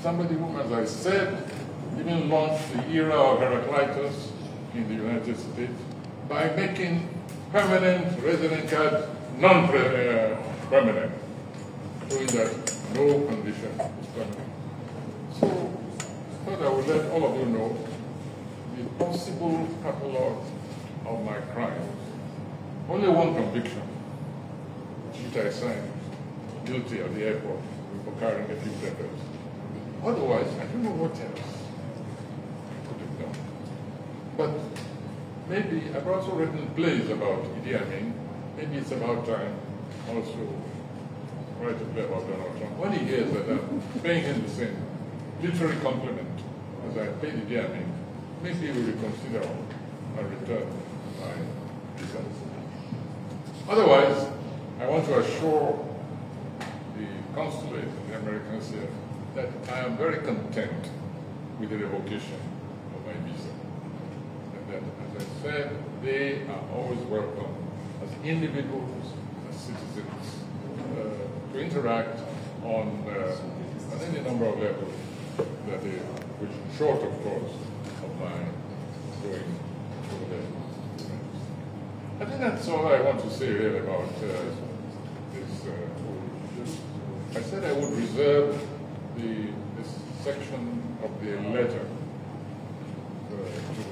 somebody who, as I said, even launched the era of Heraclitus in the United States by making permanent resident cards non-permanent, showing that no condition is permanent. So I thought I would let all of you know the possible catalogue of my crimes. Only one conviction, which I signed guilty at the airport for carrying a few papers. Otherwise, I don't know what else I could have done. But maybe I've also written plays about Idi Amin. Maybe it's about time also write a play about Donald Trump. When he hears that I'm paying him the same literary compliment as I paid Idi Amin, maybe he will reconsider and return my results. Otherwise, I want to assure the consulate and the Americans here that I am very content with the revocation of my visa. And that, as I said, they are always welcome as individuals, as citizens, to interact on any number of levels that they, which short, of course, of my going over there. I think that's all I want to say really about this. I said I would reserve this section of the letter to the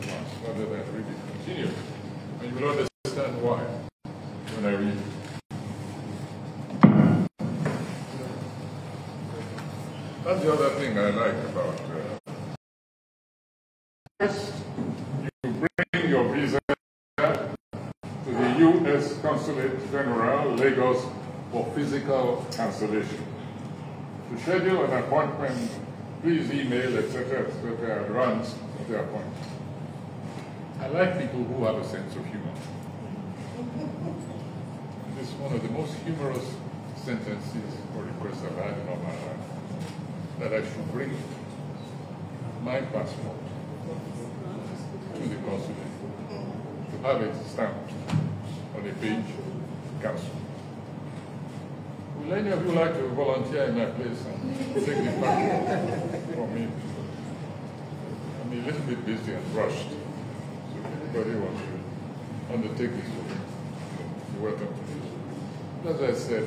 months rather than read it continue. And you will understand why when I read it. That's the other thing I like about first, you bring your visa to the U.S. Consulate General, Lagos, for physical cancellation. To schedule an appointment, please email, etc., advance of the appointment. I like people who have a sense of humor. This is one of the most humorous sentences or requests I've had in all my life, that I should bring my passport to the consulate to have it stamped on a page, council. Will any of you like to volunteer in my place and take the passport for me? I'm a little bit busy and rushed, so if anybody wants to undertake this work, you're welcome to do so. As I said,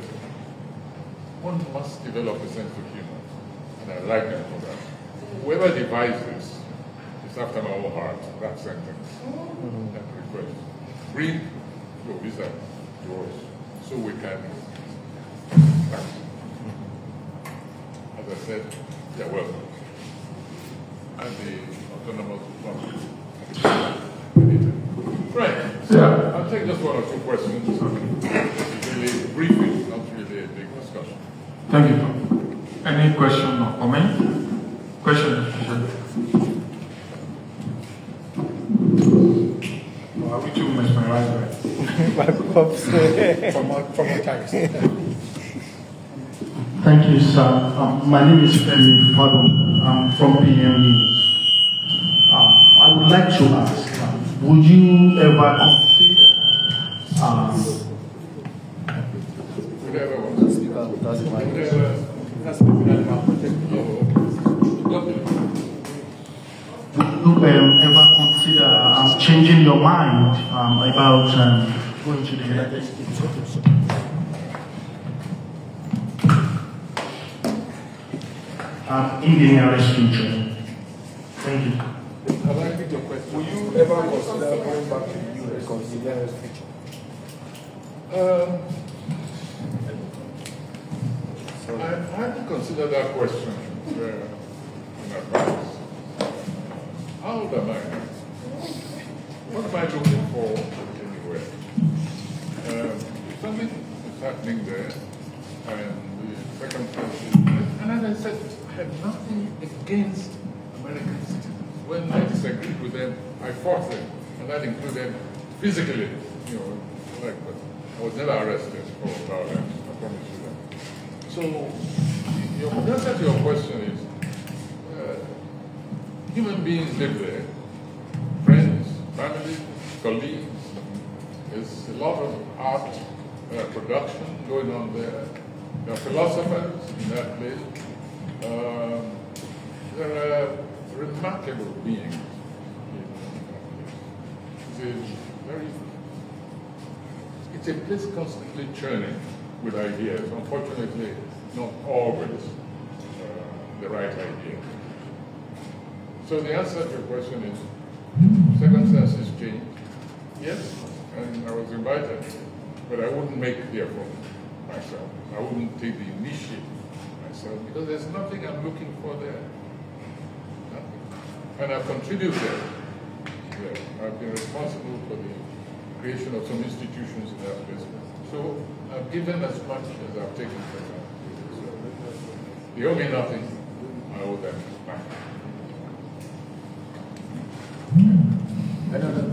one must develop a sense of humor, and I like them for that. Whoever devised this is after my own heart, that sentence, that request. Bring your visa to us so we can start. As I said, you're welcome. And the autonomous responsibility. Right. Yeah. I'll take just one or two questions. It's really briefing, not really a big discussion. Thank you. Any question or comment? Question? Oh, are we too mesmerized? From our tax. Thank you, sir. My name is Femi Fado. I'm from PM News. I would like to ask, would you ever consider ever consider changing your mind about going to the United States? In the nearest future. Thank you. Have I read your question? Will you ever consider going back to the US in the nearest future? I hadn't considered that question in advance. How old am I now? What am I looking for anywhere? Something is happening there, and the circumstances. And as I said, I have nothing against American citizens. When I disagreed with them, I fought them, and that included physically, but I was never arrested for violence, I promise you that. So, the answer to your question is, human beings live there, friends, family, colleagues. There's a lot of art production going on there. There are philosophers in that place. remarkable beings. It's a place constantly churning with ideas. Unfortunately, not always the right idea. So the answer to your question is, circumstances change. Yes, and I was invited, but I wouldn't make the effort myself. I wouldn't take the initiative myself because there's nothing I'm looking for there. Nothing. And I've contributed. Yeah, I've been responsible for the creation of some institutions in that place. So I've given as much as I've taken from them. So they owe me nothing. I owe them back. Another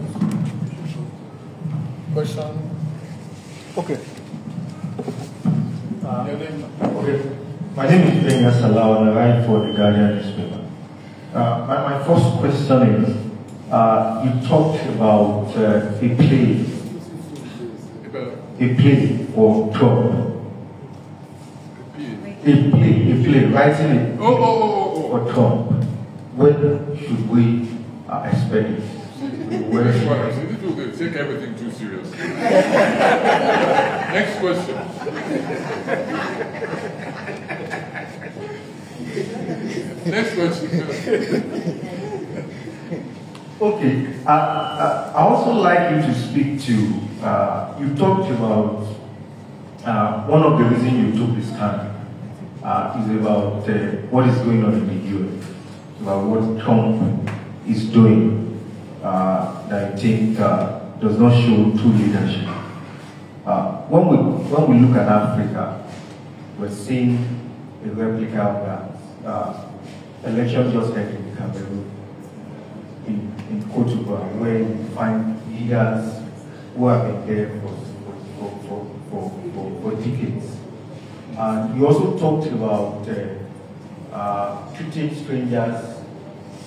question? Okay. Your name? Okay. My name is Benga Salau and I write for the Guardian newspaper. My first question is, you talked about a play or Trump. A play, writing it for Trump. When should we expect it? Take everything too seriously. Next question. Next question. Okay. I also like you to speak to, you talked about, one of the reasons you took this time is about what is going on in the US, about what Trump is doing that I think does not show true leadership. When we look at Africa, we're seeing a replica of that. Election just ended in Cameroon, in Côte d'Ivoire, where you find leaders who have been there for decades. You also talked about treating strangers,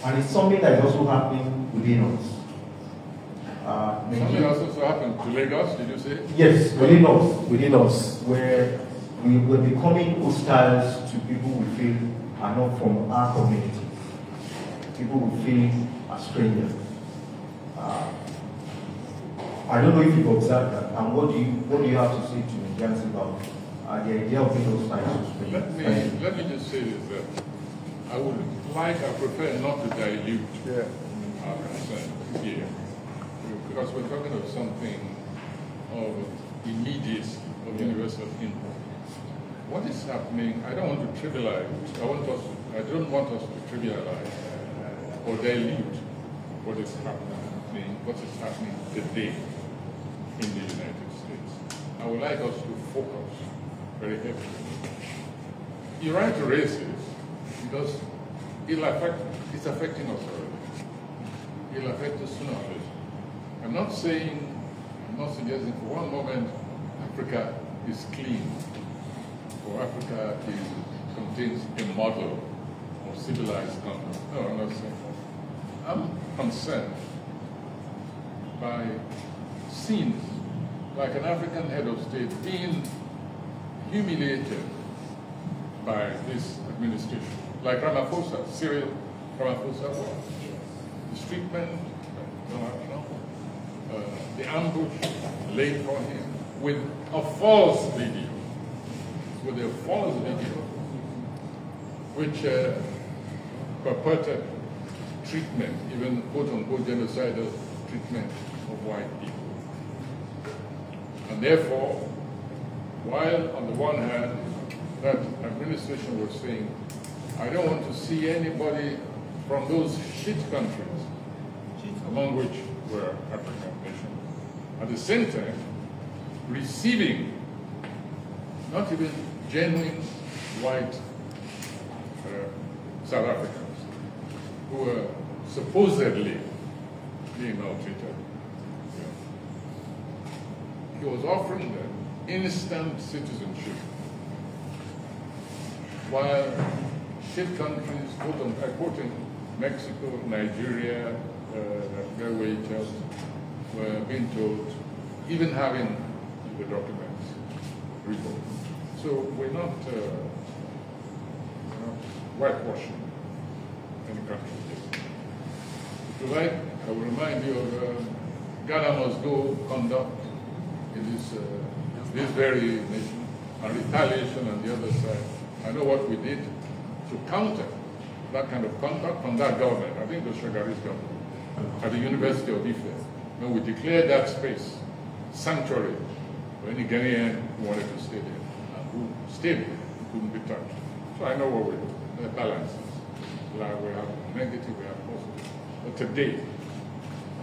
and it's something that is also happening within us. Something else also happened to Lagos, did you say? Yes, within us, where we're becoming hostile to people we feel are not from our community. People we feel are strangers. I don't know if you've observed that, and what do you have to say to Nigerians about the idea of being hostile to strangers? Let me just say this, that I prefer not to dilute our concern here. Because we're talking of something of immediacy, of universal import. What is happening, I don't want to trivialize, I don't want us to trivialize or dilute what is happening today in the United States. I would like us to focus very heavily. You're right to raise this, because it's affecting us already. It'll affect us sooner or later. I'm not suggesting for one moment Africa is clean, or Africa contains a model of civilized country. No, I'm not saying that. I'm concerned by scenes like an African head of state being humiliated by this administration, like Ramaphosa, Cyril Ramaphosa was. His treatment, the ambush laid for him with a false video, which purported treatment, even quote-unquote genocidal treatment of white people. And therefore, while on the one hand, that administration was saying, I don't want to see anybody from those shit countries, among which were African nations, at the same time receiving not even genuine white South Africans who were supposedly being maltreated. He was offering them instant citizenship, while shit countries, quoting Mexico, Nigeria, were being told, even having the documents revoked. So we're not whitewashing any country. Tonight, I will remind you of Ghana must go conduct in this very nation, and retaliation on the other side. I know what we did to counter that kind of conduct from that government. I think the Shagari's government at the University of Ife, when we declared that space sanctuary for any Ghanaian who wanted to stay there, and who stayed there, couldn't be touched. So I know what we do. The balances. Like we have negative, we have positive. But today,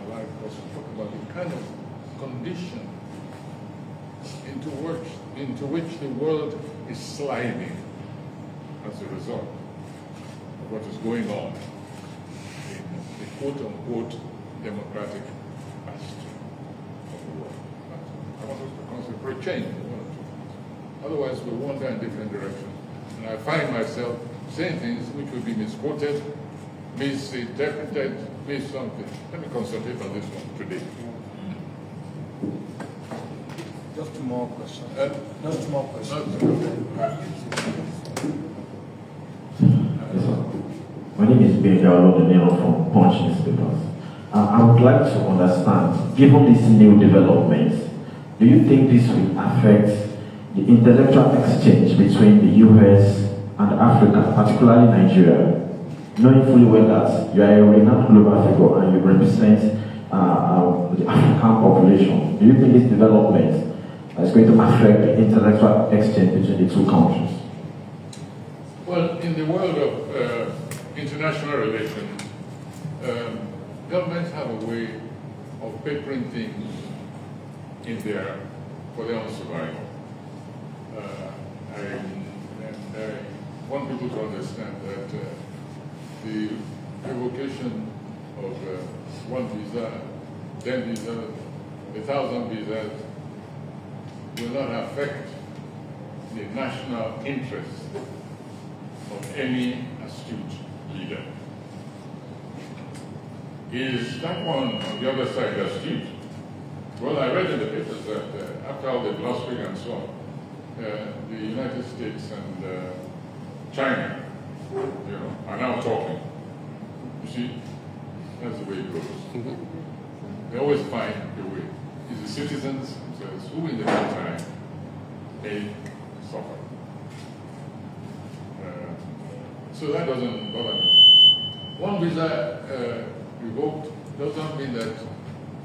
I'd like us to talk about the kind of condition into which the world is sliding as a result of what is going on in the quote-unquote democratic past of the world. I want us to concentrate change in one or two things. Otherwise, we wander in different directions. And I find myself saying things which will be misquoted, misinterpreted, something. Let me concentrate on this one today. Just two more questions. Just two more questions. My name is Ben Gallo, the name from Punch newspapers. I would like to understand, given these new developments, do you think this will affect the intellectual exchange between the US and Africa, particularly Nigeria, knowing fully well that you are a renowned global figure and you represent the African population? Do you think this development is going to affect the intellectual exchange between the two countries? Well, in the world of international relations, governments have a way of papering things for their own survival. I want people to understand that the revocation of one visa, 10 visas, 1,000 visas will not affect the national interest of any astute leader. Is that one on the other side astute? Well, I read in the papers that after all the blustering and so on, the United States and China, are now talking. You see, that's the way it goes. They always find a way. It's the citizens themselves who, in the meantime, may suffer. So that doesn't bother me. One visa revoked doesn't mean that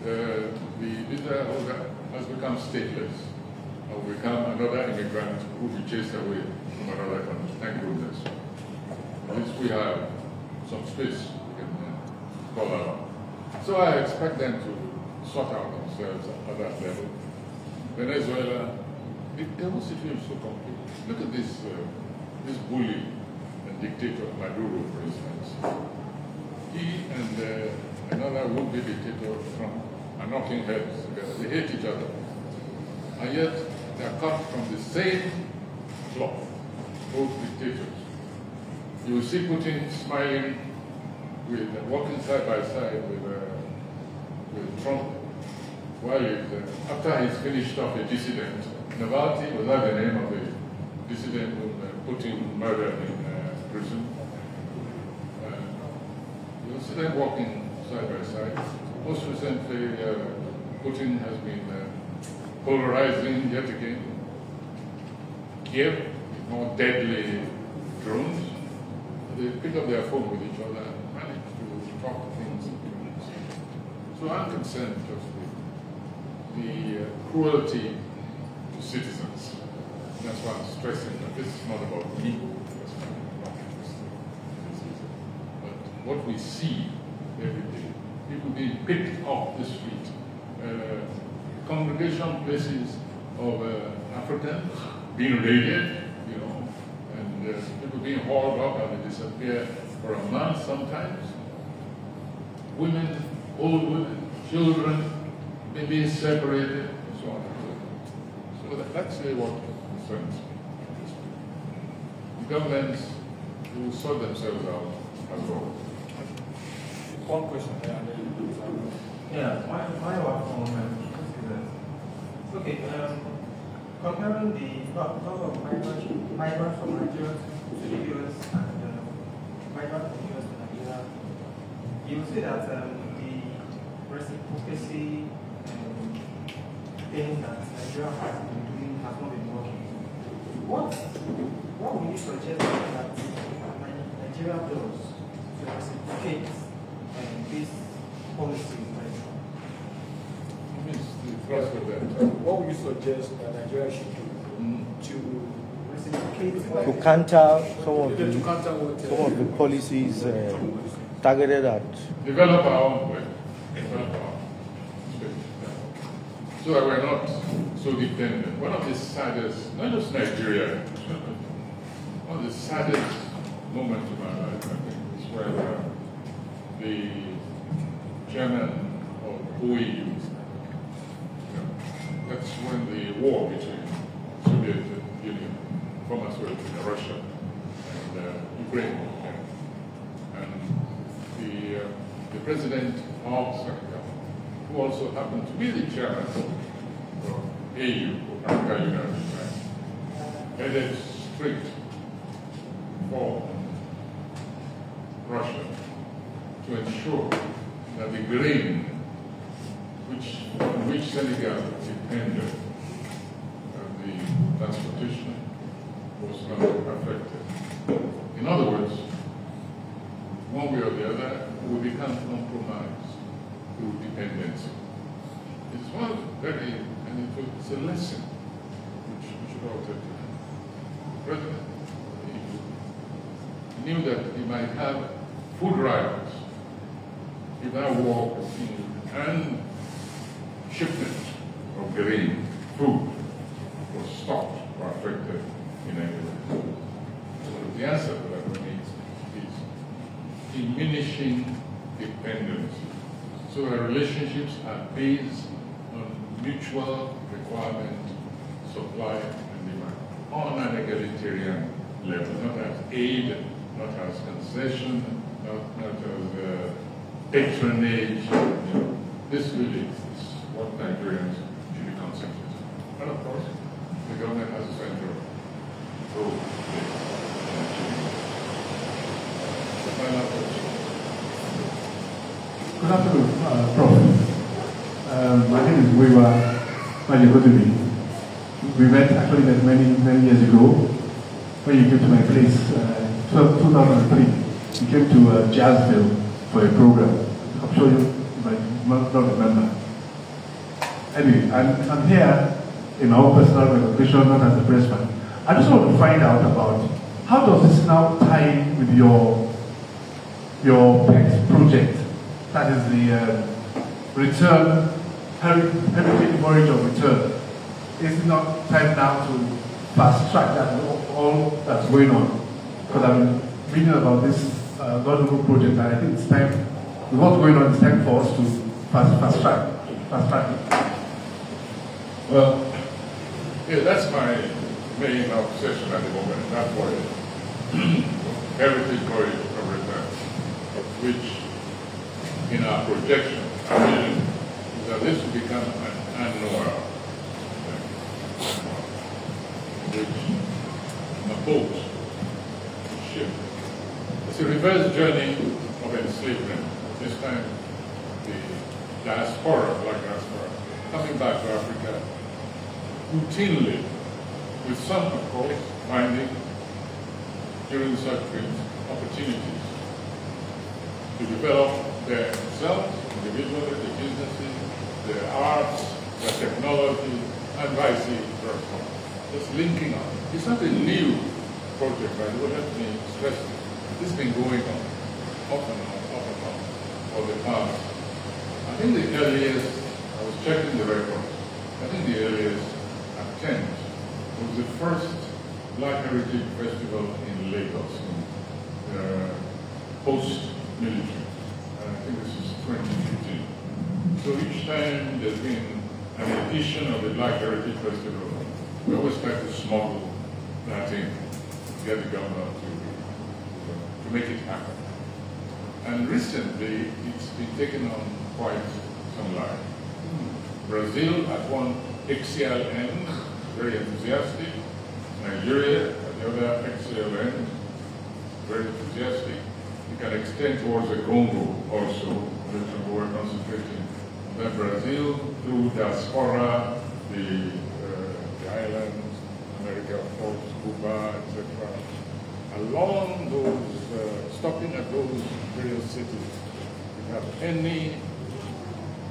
the visa holder has become stateless or become another immigrant who will be chased away from another country. Thank goodness. At least we have some space we can call out. So I expect them to sort out themselves at that level. Venezuela, the whole situation is so complicated. Look at this bully and dictator, Maduro, for instance. He and another would-be dictator, Trump, are knocking heads together. They hate each other. And yet, they are cut from the same cloth, both dictators. You will see Putin smiling, walking side by side with Trump, while after he's finished off a dissident. Navalny, was that the name of the dissident who Putin murdered in prison? You'll see them walking side by side. Most recently, Putin has been polarizing yet again. Kiev, with more deadly drones. They pick up their phone with each other and manage to talk things into conversation. So I'm concerned just with the cruelty to citizens. That's why I'm stressing that this is not about me. But what we see every day, people being picked off the street, congregation places of Africans being raided, and people being hauled up and they disappear for a month sometimes. Women, old women, children being separated, and so on. So that's what concerns me. The governments will sort themselves out as well. One question there. Yeah, my okay, comparing the number of migrants from Nigeria to the US and migrants from the US to Nigeria, you will see that reciprocity thing that Nigeria has been doing has not been working. What would you suggest that Nigeria does to reciprocate this policy right now? What would you suggest that Nigeria should do to reciprocate? To counter some of the policies targeted at develop our own way. Develop our own space. So that we're not so dependent. One of the saddest, not just Nigeria, one of the saddest moments of my life, I think, is when the chairman of OEU, that's when the war between Soviet Union, former Soviet Union, Russia, and Ukraine, and the president Wole Soyinka, who also happened to be the chairman of AU, Africa United Bank, headed straight for Russia to ensure that the grain on which Senegal depended on the transportation was not affected. In other words, one way or the other, we become compromised through dependency. It's one very, and it's a lesson which we should all take to him. The president, he knew that he might have food riots if that war continued, and shipment of grain, food, was stopped or affected in any way. So the answer to that one is diminishing dependency. So our relationships are based on mutual requirement, supply, and demand, on an egalitarian level, not as aid, not as concession, not as patronage. This really is what Nigerians should be concentrated on. And of course, the government has a central role to play. Good afternoon, Prof. My name is Wewa Majikodumi. We met actually many years ago when you came to my place, 2003. You came to Jazzville for a program. I'm sure you might not remember. Anyway, I'm here in my own personal recognition, not as a pressman. I just want to find out about how does this now tie in with your pet project, that is the return, heritage voyage of return. Is it not time now to fast track that all that's going on? Because I've been reading about this Godwin project, and I think it's time, with what's going on, it's time for us to fast track it. Well, yeah, that's my main obsession at the moment. That's why heritage voyage of return, which in our projection, our vision, is that this will become an annual which a boat, ship. It's a reverse journey of enslavement. This time, the diaspora, black diaspora, coming back to Africa routinely, with some, of course, finding during such opportunities to develop themselves, individually, the businesses, their arts, their technology, and vice versa. Just linking up. It's not a new project, by the way, let me stress it. This has been going on, off and on, for the past. I think the earliest, I was checking the records, I think the earliest attempt was the first Black Heritage Festival in Lagos, post-military. I think this is 2015. So each time there's been an edition of the Black Heritage Festival, we always try to smuggle that in, get the government to make it happen. And recently, it's been taken on quite some life. Brazil at one axial end, very enthusiastic. Nigeria at the other axial end, very enthusiastic. it can extend towards the Congo also, where we're concentrating. Then Brazil, through diaspora, the islands, America, of course, Cuba, etc. Along those, stopping at those various cities, if you have any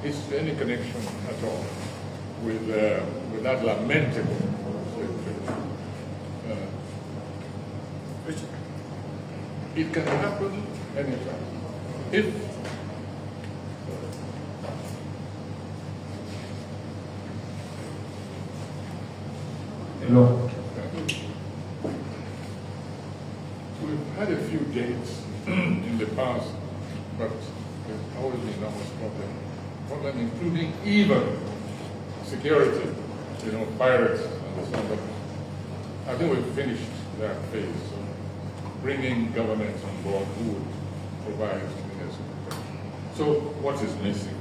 connection at all with that lamentable it can happen anytime. If Hello. we've had a few dates in the past, but there's always been enormous problem including even security, pirates and so on. But I think we've finished that phase. So bringing governments on board who would provide the necessary. So what is missing?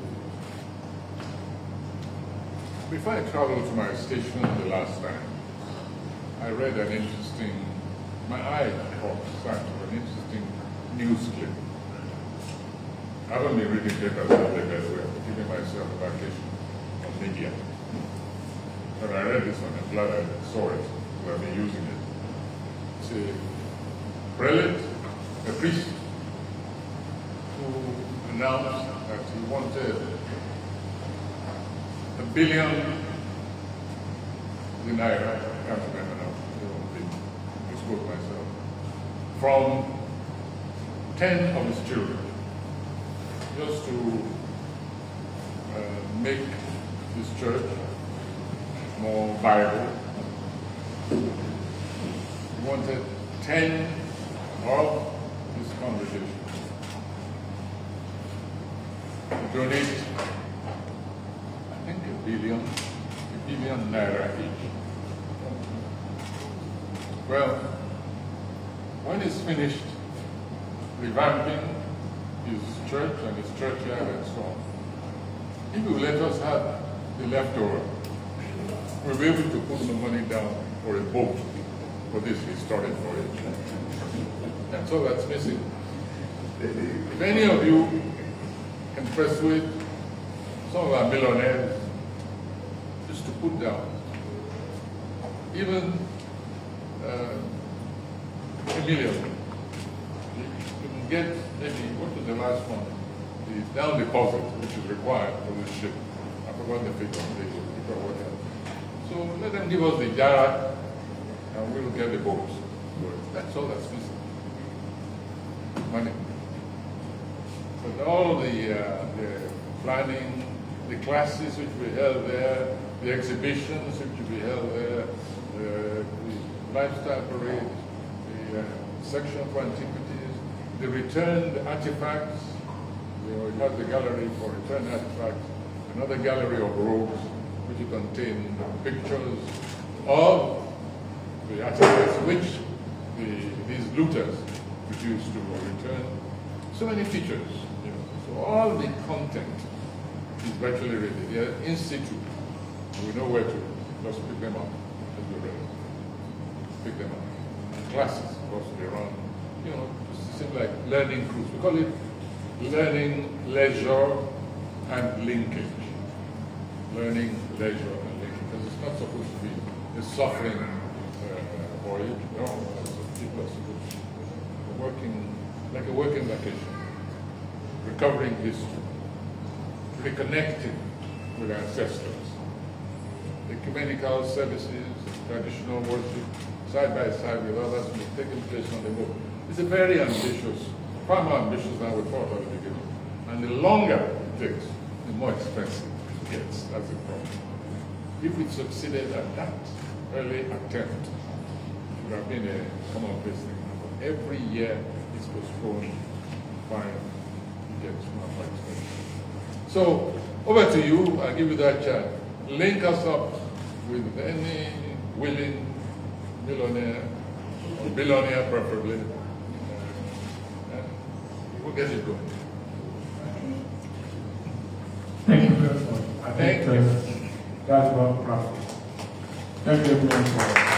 Before I traveled to my station the last time, I read an interesting, my eye caught sight of an interesting news clip. I haven't been reading papers lately, by the way. I'm giving myself a vacation on media. But I read this one, I'm glad I saw it, because I've been using it. It's a prelate, a priest, who announced that he wanted $1 billion naira, I can't remember now, I spoke myself, from 10 of his children, just to make this church more viable. He wanted 10 of his congregation to donate, I think, $1 billion naira each. Well, when he's finished revamping his church and his churchyard and so on, if you let us have the leftover, we'll be able to put the money down for a boat for this historic voyage. That's all that's missing. If any of you can persuade some of our millionaires just to put down even $1 million, you can get maybe, what was the last one? The down deposit, which is required for this ship. I forgot the figure, so let them give us the jar and we'll get the boats. That's all that's missing. Money. But all the planning, the classes which we held there, the exhibitions which we held there, the lifestyle parade, the section for antiquities, the returned artifacts. We have the gallery for returned artifacts, another gallery of robes which contain pictures of the artifacts which these looters produced to return. So many features. So all the content is virtually ready. They are in situ. We know where to just pick them up as we're ready. Pick them up. Classes, of course, they run. It seems like learning cruise. We call it learning, leisure, and linkage. Learning, leisure, and linkage. Because it's not supposed to be a suffering voyage. No, people are supposed to be working, like a working vacation. Recovering history. Reconnecting with ancestors. Ecumenical services, traditional worship, side by side with others, taking place on the boat. It's a very ambitious, far more ambitious than we thought at the beginning. And the longer it takes, the more expensive it gets. That's the problem. If we succeeded at that early attempt, it would have been a commonplace thing. But every year it's postponed, fine, it gets more expensive. So, over to you, I'll give you that chance. Link us up with any willing millionaire, or billionaire preferably, and we'll get it going. Thank you very much. I think that's about profit. Thank you everyone for